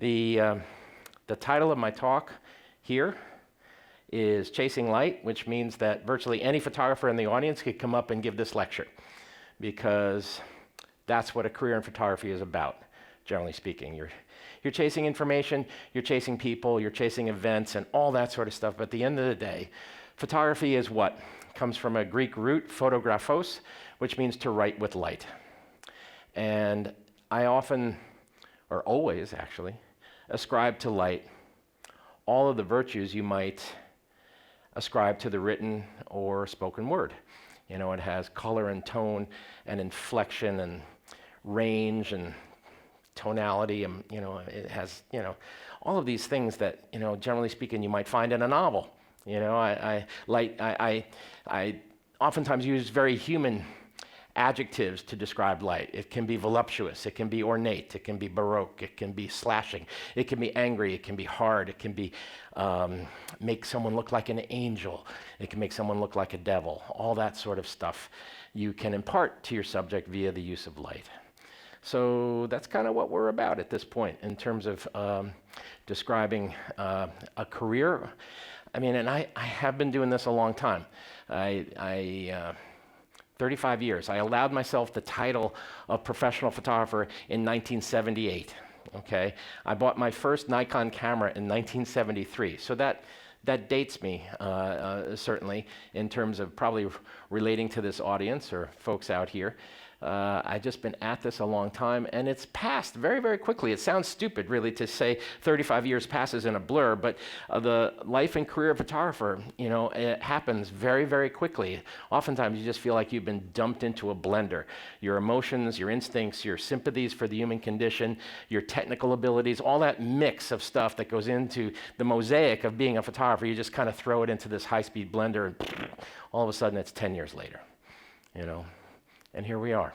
The title of my talk here is Chasing Light, which means that virtually any photographer in the audience could come up and give this lecture, because that's what a career in photography is about, generally speaking. You're chasing information, you're chasing people, you're chasing events and all that sort of stuff, but at the end of the day, photography is what? Comes from a Greek root, photographos, which means to write with light. And I often, or always actually, ascribe to light all of the virtues you might ascribe to the written or spoken word. You know, it has color and tone and inflection and range and tonality, and it has all of these things that generally speaking you might find in a novel. I oftentimes use very human adjectives to describe light. It can be voluptuous, it can be ornate, it can be baroque, it can be slashing, it can be angry, it can be hard, it can be make someone look like an angel, it can make someone look like a devil. All that sort of stuff you can impart to your subject via the use of light. So that's kind of what we're about at this point in terms of describing a career. I mean, and I have been doing this a long time. 35 years. I allowed myself the title of professional photographer in 1978, okay? I bought my first Nikon camera in 1973, so that dates me, certainly, in terms of probably relating to this audience or folks out here. I've just been at this a long time, and it's passed very, very quickly. It sounds stupid, really, to say 35 years passes in a blur, but the life and career of a photographer, it happens very, very quickly. Oftentimes, you just feel like you've been dumped into a blender. Your emotions, your instincts, your sympathies for the human condition, your technical abilities, all that mix of stuff that goes into the mosaic of being a photographer, you just kind of throw it into this high-speed blender, and all of a sudden, it's 10 years later, And here we are.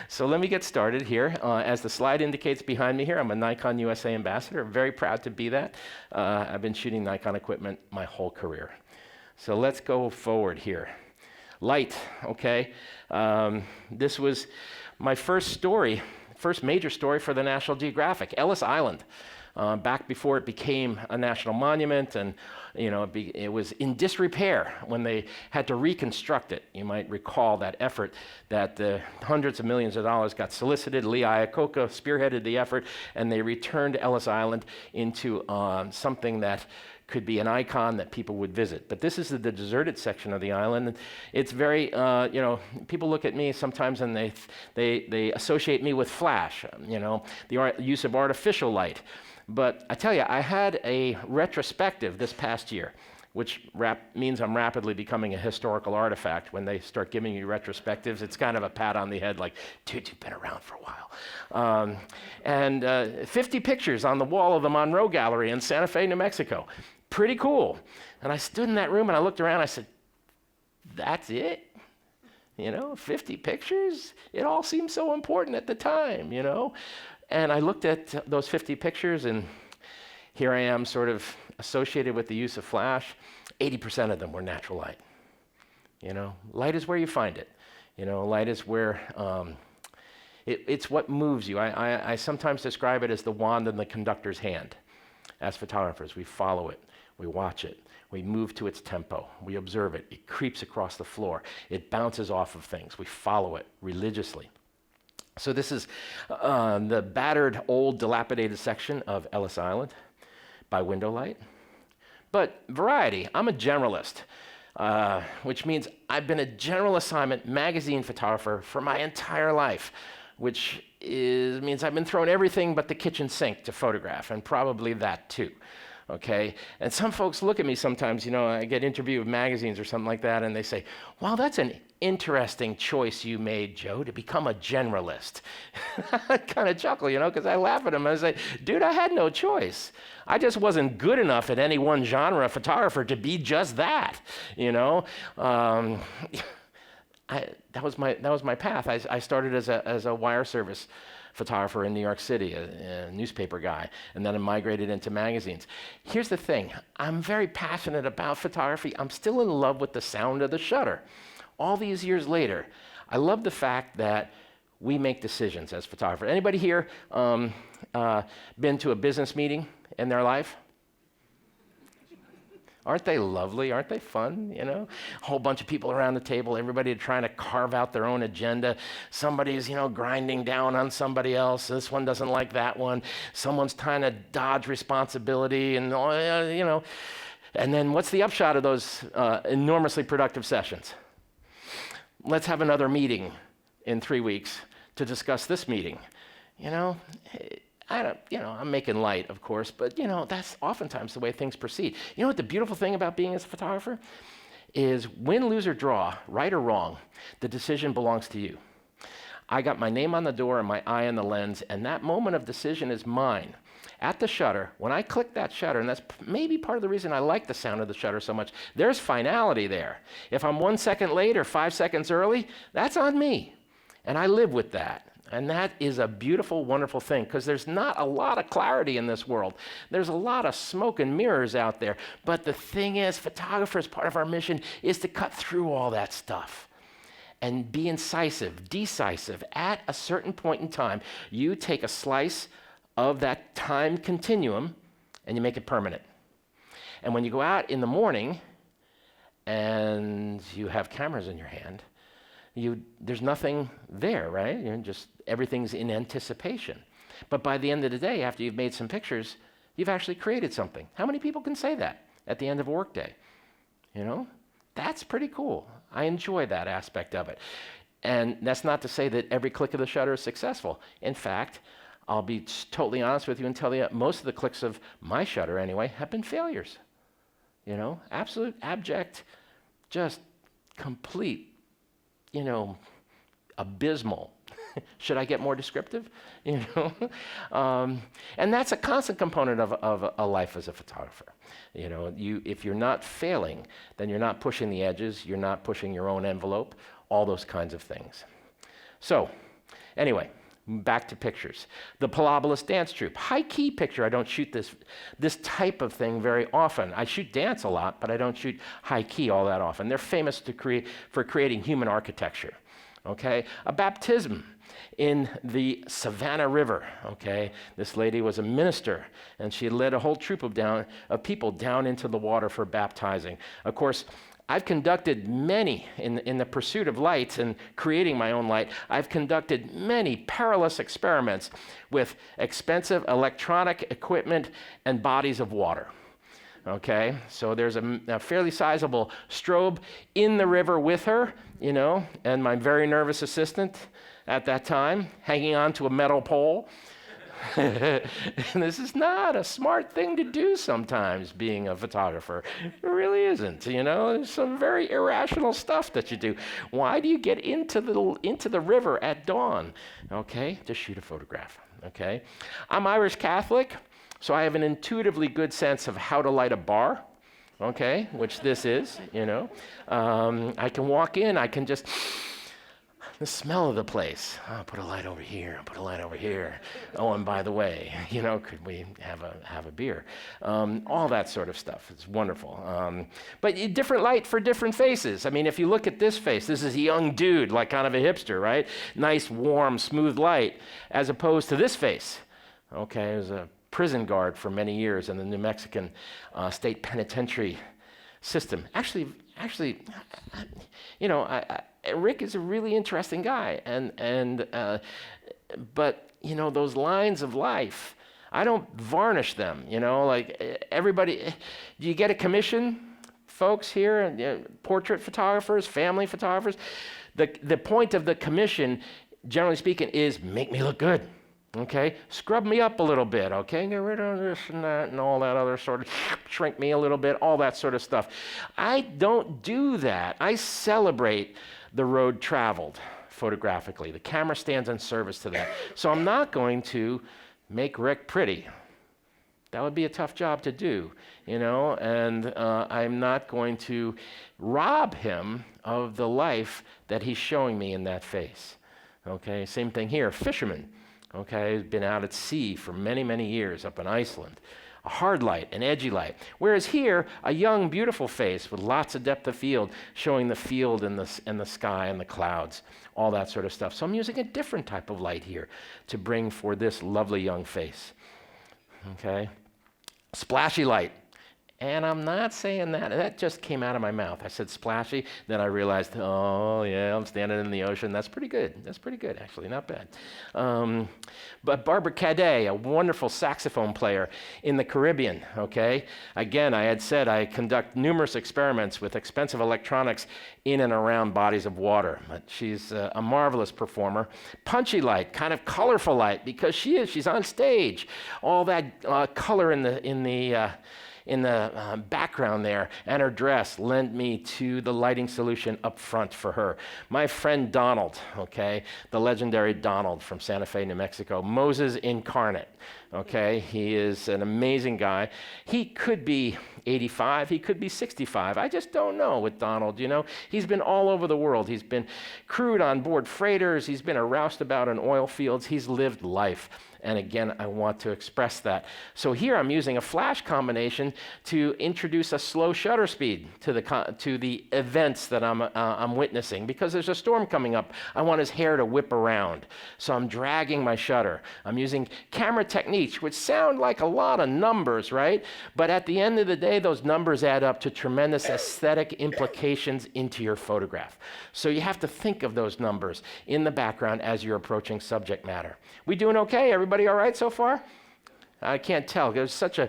So let me get started here. As the slide indicates behind me here, I'm a Nikon USA ambassador. Very proud to be that. I've been shooting Nikon equipment my whole career. So let's go forward here. Light, okay. This was my first major story for the National Geographic, Ellis Island. Back before it became a national monument, and it was in disrepair when they had to reconstruct it. You might recall that effort that hundreds of millions of dollars got solicited. Lee Iacocca spearheaded the effort, and they returned Ellis Island into something that could be an icon that people would visit. But this is the deserted section of the island. It's very, people look at me sometimes and they associate me with flash, the use of artificial light. But I tell you, I had a retrospective this past year, which means I'm rapidly becoming a historical artifact. When they start giving you retrospectives, it's kind of a pat on the head like, dude, you've been around for a while. 50 pictures on the wall of the Monroe Gallery in Santa Fe, New Mexico. Pretty cool. And I stood in that room and I looked around, I said, that's it? 50 pictures? It all seemed so important at the time, And I looked at those 50 pictures, and here I am sort of associated with the use of flash. 80% of them were natural light. Light is where you find it. Light is where, it's what moves you. I sometimes describe it as the wand in the conductor's hand. As photographers, we follow it, we watch it, we move to its tempo, we observe it, it creeps across the floor, it bounces off of things, we follow it religiously. So this is the battered, old, dilapidated section of Ellis Island by window light. But variety, I'm a generalist, which means I've been a general assignment magazine photographer for my entire life, which means I've been thrown everything but the kitchen sink to photograph, and probably that too. Okay, and some folks look at me sometimes, I get interviewed with magazines or something like that, and they say, wow, that's an interesting choice you made, Joe, to become a generalist. I kind of chuckle, because I laugh at them and I say, dude, I had no choice. I just wasn't good enough at any one genre of photographer to be just that, that was my path. I started as a wire service photographer in New York City, a newspaper guy, and then I migrated into magazines. Here's the thing, I'm very passionate about photography. I'm still in love with the sound of the shutter. All these years later, I love the fact that we make decisions as photographers. Anybody here been to a business meeting in their life? Aren't they lovely? Aren't they fun? You know, a whole bunch of people around the table, everybody trying to carve out their own agenda. Somebody's, grinding down on somebody else. This one doesn't like that one. Someone's trying to dodge responsibility, and And then what's the upshot of those enormously productive sessions? Let's have another meeting in 3 weeks to discuss this meeting. I'm making light, of course, but that's oftentimes the way things proceed. You know what the beautiful thing about being as a photographer is, win, lose, or draw, right or wrong, the decision belongs to you. I got my name on the door and my eye on the lens, and that moment of decision is mine. At the shutter, when I click that shutter, and that's maybe part of the reason I like the sound of the shutter so much, there's finality there. If I'm 1 second late or 5 seconds early, that's on me, and I live with that. And that is a beautiful, wonderful thing, because there's not a lot of clarity in this world. There's a lot of smoke and mirrors out there. But the thing is, photographers, part of our mission is to cut through all that stuff and be incisive, decisive. At a certain point in time, you take a slice of that time continuum and you make it permanent. And when you go out in the morning and you have cameras in your hand, there's nothing there, right? Everything's in anticipation. But by the end of the day, after you've made some pictures, you've actually created something. How many people can say that at the end of a workday? That's pretty cool. I enjoy that aspect of it. And that's not to say that every click of the shutter is successful. In fact, I'll be totally honest with you and tell you, most of the clicks of my shutter anyway have been failures. Absolute, abject, just complete, abysmal. Should I get more descriptive? And that's a constant component of a life as a photographer. If you're not failing, then you're not pushing the edges, you're not pushing your own envelope, all those kinds of things. So, anyway, back to pictures. The Pilobolus Dance Troupe. High-key picture. I don't shoot this type of thing very often. I shoot dance a lot, but I don't shoot high-key all that often. They're famous for creating human architecture. Okay? A baptism in the Savannah River. Okay? This lady was a minister, and she led a whole troop of people down into the water for baptizing. Of course, I've conducted many, in the pursuit of light and creating my own light, I've conducted many perilous experiments with expensive electronic equipment and bodies of water. Okay, so there's a fairly sizable strobe in the river with her, and my very nervous assistant at that time hanging on to a metal pole. This is not a smart thing to do sometimes, being a photographer. It really isn't, There's some very irrational stuff that you do. Why do you get into the river at dawn, okay, to shoot a photograph, okay? I'm Irish Catholic, so I have an intuitively good sense of how to light a bar, okay, which this is, I can walk in, I can just... the smell of the place. Oh, put a light over here. Put a light over here. Oh, and by the way, could we have a beer? All that sort of stuff. It's wonderful. But different light for different faces. I mean, if you look at this face, this is a young dude, like kind of a hipster, right? Nice, warm, smooth light, as opposed to this face. Okay, it was a prison guard for many years in the New Mexican state penitentiary system. Actually, Rick is a really interesting guy, but those lines of life, I don't varnish them. Like everybody. Do you get a commission, folks here? Portrait photographers, family photographers. The point of the commission, generally speaking, is make me look good. Okay, scrub me up a little bit, okay, get rid of this and that and all that other sort of, shrink me a little bit, all that sort of stuff. I don't do that. I celebrate the road traveled photographically. The camera stands in service to that. So I'm not going to make Rick pretty. That would be a tough job to do, and I'm not going to rob him of the life that he's showing me in that face. Okay, same thing here, fisherman. Okay, been out at sea for many, many years up in Iceland. a hard light, an edgy light. Whereas here, a young, beautiful face with lots of depth of field, showing the field and the sky and the clouds, all that sort of stuff. So I'm using a different type of light here to bring for this lovely young face. Okay? Splashy light. And I'm not saying that. That just came out of my mouth. I said splashy. Then I realized, oh, yeah, I'm standing in the ocean. That's pretty good. That's pretty good, actually. Not bad. But Barbara Cadet, a wonderful saxophone player in the Caribbean, okay? Again, I had said I conduct numerous experiments with expensive electronics in and around bodies of water. But she's a marvelous performer. Punchy light, kind of colorful light, because she's on stage. All that color in the background there, and her dress lent me to the lighting solution up front for her. My friend Donald, okay, the legendary Donald from Santa Fe, New Mexico, Moses incarnate, okay? He is an amazing guy. He could be 85, he could be 65. I just don't know with Donald, you know. He's been all over the world. He's been crewed on board freighters. He's been a roustabout in oil fields. He's lived life. And again, I want to express that. So here I'm using a flash combination to introduce a slow shutter speed to the events that I'm witnessing, because there's a storm coming up. I want his hair to whip around. So I'm dragging my shutter. I'm using camera techniques, which sound like a lot of numbers, right? But at the end of the day, those numbers add up to tremendous aesthetic implications into your photograph. So you have to think of those numbers in the background as you're approaching subject matter. We doing okay? Everybody all right so far? I can't tell. There's such a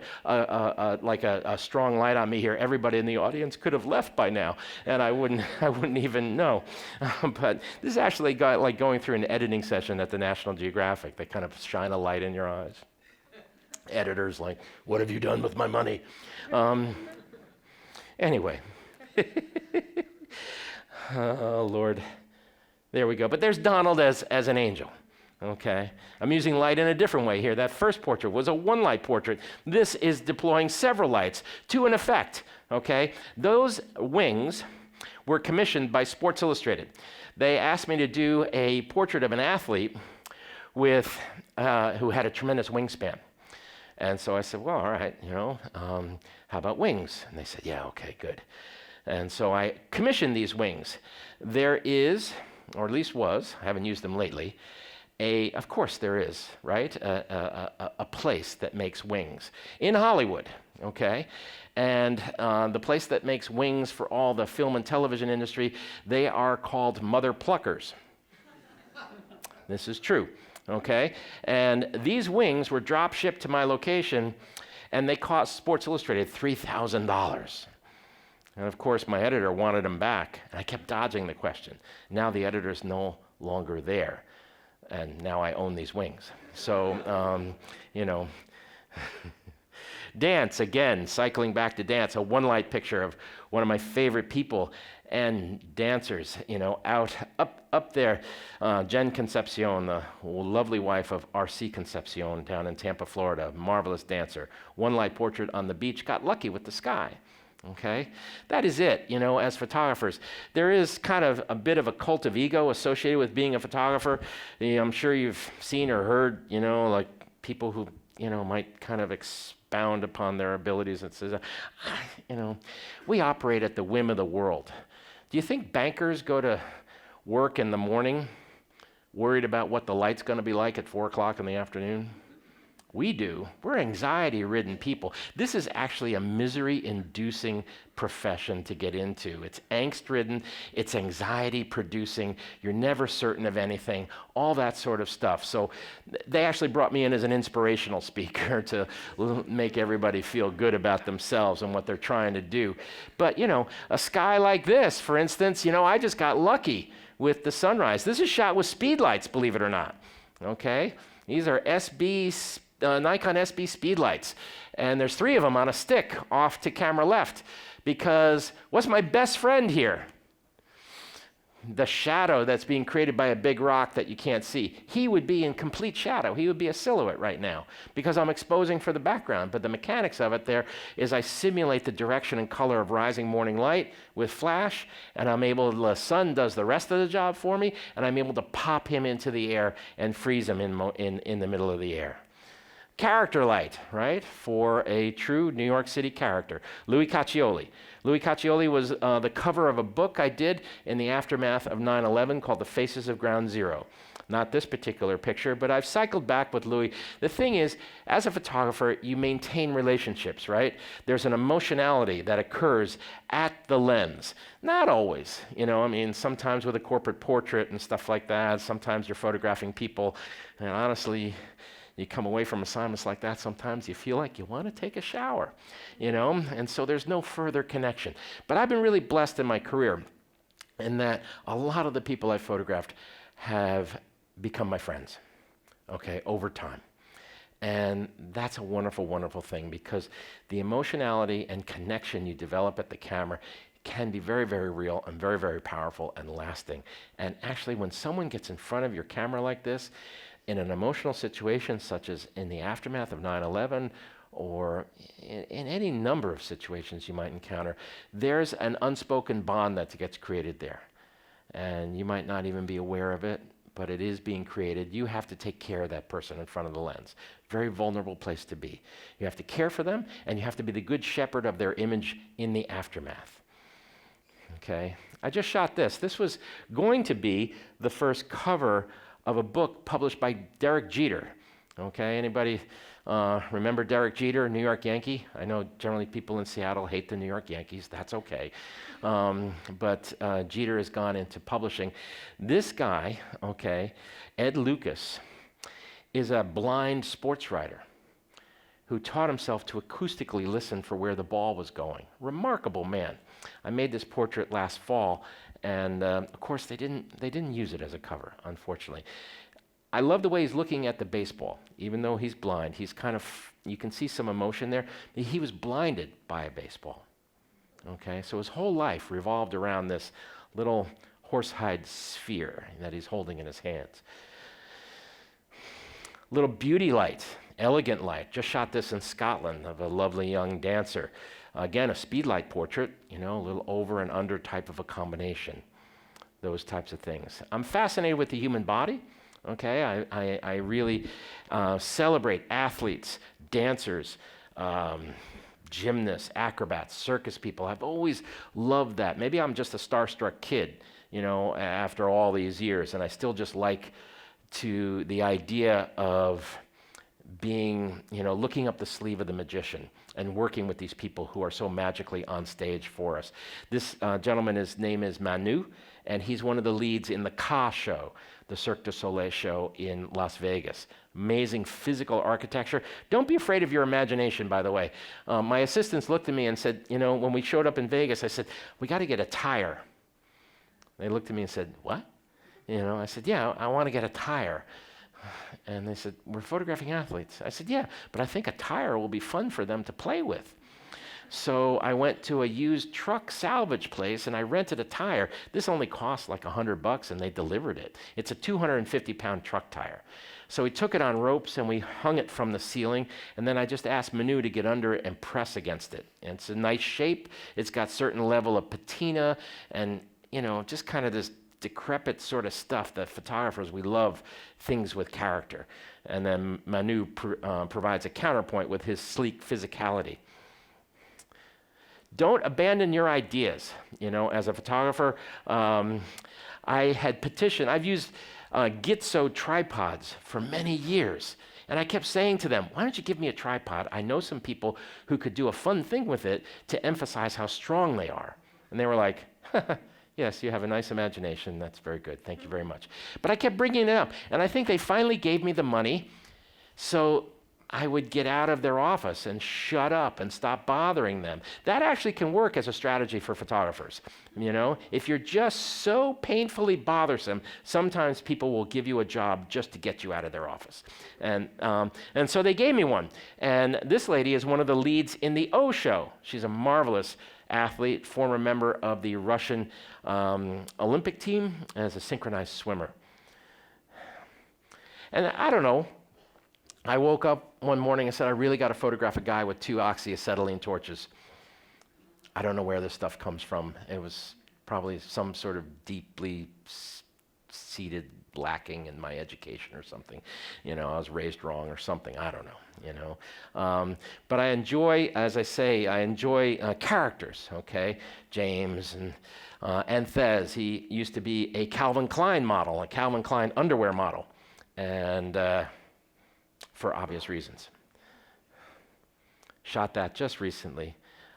strong light on me here. Everybody in the audience could have left by now, and I wouldn't even know. But this is actually like going through an editing session at the National Geographic. They kind of shine a light in your eyes. Editors like, what have you done with my money? Anyway. Oh, Lord. There we go. But there's Donald as an angel. Okay, I'm using light in a different way here. That first portrait was a one light portrait. This is deploying several lights to an effect, okay? Those wings were commissioned by Sports Illustrated. They asked me to do a portrait of an athlete who had a tremendous wingspan. And so I said, well, all right, how about wings? And they said, yeah, okay, good. And so I commissioned these wings. There is, or at least was, I haven't used them lately, of course there is, right? A place that makes wings in Hollywood, okay? And the place that makes wings for all the film and television industry, they are called mother pluckers. This is true, okay? And these wings were drop shipped to my location, and they cost Sports Illustrated $3,000. And of course, my editor wanted them back, and I kept dodging the question. Now the editor's no longer there. And now I own these wings. So, dance, again, cycling back to dance, a one light picture of one of my favorite people and dancers, up there. Jen Concepcion, the lovely wife of R.C. Concepcion down in Tampa, Florida, marvelous dancer. One light portrait on the beach, got lucky with the sky. Okay, that is it, as photographers. There is kind of a bit of a cult of ego associated with being a photographer. I'm sure you've seen or heard, like people who, might kind of expound upon their abilities and says, we operate at the whim of the world. Do you think bankers go to work in the morning worried about what the light's going to be like at 4 o'clock in the afternoon? We do. We're anxiety-ridden people. This is actually a misery-inducing profession to get into. It's angst-ridden, it's anxiety-producing, you're never certain of anything, all that sort of stuff. So they actually brought me in as an inspirational speaker to make everybody feel good about themselves and what they're trying to do. But, a sky like this, for instance, I just got lucky with the sunrise. This is shot with speed lights, believe it or not, okay? These are Nikon SB speed lights, and there's 3 of them on a stick off to camera left, because what's my best friend here? The shadow that's being created by a big rock that you can't see. He would be in complete shadow. He would be a silhouette right now because I'm exposing for the background. But the mechanics of it there is I simulate the direction and color of rising morning light with flash, and the sun does the rest of the job for me, and I'm able to pop him into the air and freeze him in the middle of the air. Character light, right, for a true New York City character. Louis Caccioli. Louis Caccioli was the cover of a book I did in the aftermath of 9/11 called The Faces of Ground Zero. Not this particular picture, but I've cycled back with Louis. The thing is, as a photographer, you maintain relationships, right? There's an emotionality that occurs at the lens. Not always, I mean, sometimes with a corporate portrait and stuff like that, sometimes you're photographing people, and honestly, you come away from assignments like that, sometimes you feel like you want to take a shower, and so there's no further connection. But I've been really blessed in my career in that a lot of the people I photographed have become my friends, okay, over time. And that's a wonderful, wonderful thing, because the emotionality and connection you develop at the camera can be very, very real and very, very powerful and lasting. And actually, when someone gets in front of your camera like this, in an emotional situation such as in the aftermath of 9/11, or in any number of situations you might encounter, there's an unspoken bond that gets created there. And you might not even be aware of it, but it is being created. You have to take care of that person in front of the lens. Very vulnerable place to be. You have to care for them, and you have to be the good shepherd of their image in the aftermath. Okay, I just shot this. This was going to be the first cover of a book published by Derek Jeter. Okay, anybody remember Derek Jeter, New York Yankee? I know generally people in Seattle hate the New York Yankees. That's okay. But Jeter has gone into publishing. This guy, okay, Ed Lucas, is a blind sports writer who taught himself to acoustically listen for where the ball was going. Remarkable man. I made this portrait last fall, and of course they didn't use it as a cover, unfortunately. I love the way he's looking at the baseball. Even though he's blind, he's kind of, you can see some emotion there. He was blinded by a baseball. Okay, so his whole life revolved around this little horsehide sphere that he's holding in his hands. Little beauty light, elegant light. Just shot this in Scotland of a lovely young dancer. Again, a speed light portrait, a little over and under type of a combination. Those types of things. I'm fascinated with the human body. Okay, I really celebrate athletes, dancers, gymnasts, acrobats, circus people. I've always loved that. Maybe I'm just a starstruck kid, after all these years, and I still just like to the idea of being, looking up the sleeve of the magician and working with these people who are so magically on stage for us. This gentleman, his name is Manu, and he's one of the leads in the Ka show, the Cirque du Soleil show in Las Vegas. Amazing physical architecture. Don't be afraid of your imagination, by the way. My assistants looked at me and said, when we showed up in Vegas, I said, we got to get a tire. They looked at me and said, what? I said, yeah, I want to get a tire. And they said, we're photographing athletes. I said, yeah, but I think a tire will be fun for them to play with. So I went to a used truck salvage place and I rented a tire. This only cost like $100 and they delivered it. It's a 250-pound truck tire. So we took it on ropes and we hung it from the ceiling, and then I just asked Manu to get under it and press against it. And it's a nice shape. It's got certain level of patina and, just kind of this decrepit sort of stuff that photographers, we love things with character. And then Manu provides a counterpoint with his sleek physicality. Don't abandon your ideas. As a photographer, I've used Gitso tripods for many years. And I kept saying to them, why don't you give me a tripod? I know some people who could do a fun thing with it to emphasize how strong they are. And they were like, yes, you have a nice imagination. That's very good. Thank you very much. But I kept bringing it up. And I think they finally gave me the money so I would get out of their office and shut up and stop bothering them. That actually can work as a strategy for photographers. If you're just so painfully bothersome, sometimes people will give you a job just to get you out of their office. And so they gave me one. And this lady is one of the leads in the O show. She's a marvelous athlete, former member of the Russian Olympic team as a synchronized swimmer. And I don't know, I woke up one morning and said, I really got to photograph a guy with 2 oxyacetylene torches. I don't know where this stuff comes from. It was probably some sort of deeply seated lacking in my education or something. You know, I was raised wrong or something. I don't know, you know. But I enjoy, as I say, I enjoy characters, okay? James and Thez, he used to be a Calvin Klein model, a Calvin Klein underwear model, and for obvious reasons. Shot that just recently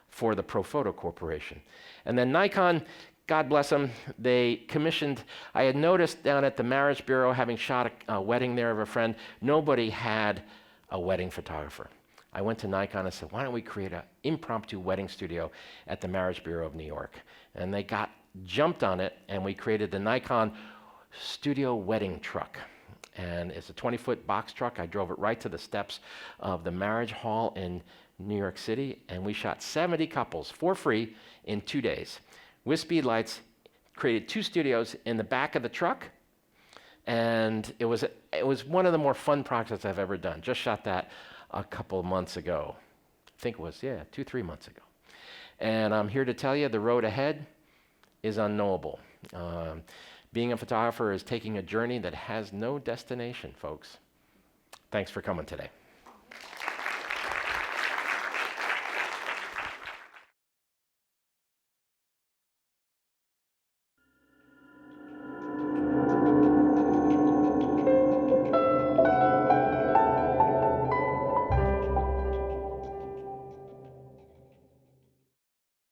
for the Profoto Corporation. And then Nikon, God bless them, they commissioned, I had noticed down at the Marriage Bureau, having shot a wedding there of a friend, nobody had a wedding photographer. I went to Nikon and said, why don't we create an impromptu wedding studio at the Marriage Bureau of New York? And they jumped on it, and we created the Nikon Studio Wedding Truck. And it's a 20-foot box truck. I drove it right to the steps of the marriage hall in New York City, and we shot 70 couples for free in 2 days. With speed lights, created 2 studios in the back of the truck, and it was one of the more fun projects I've ever done. Just shot that a couple of months ago. I think it was, 2-3 months ago. And I'm here to tell you the road ahead is unknowable. Being a photographer is taking a journey that has no destination, folks. Thanks for coming today.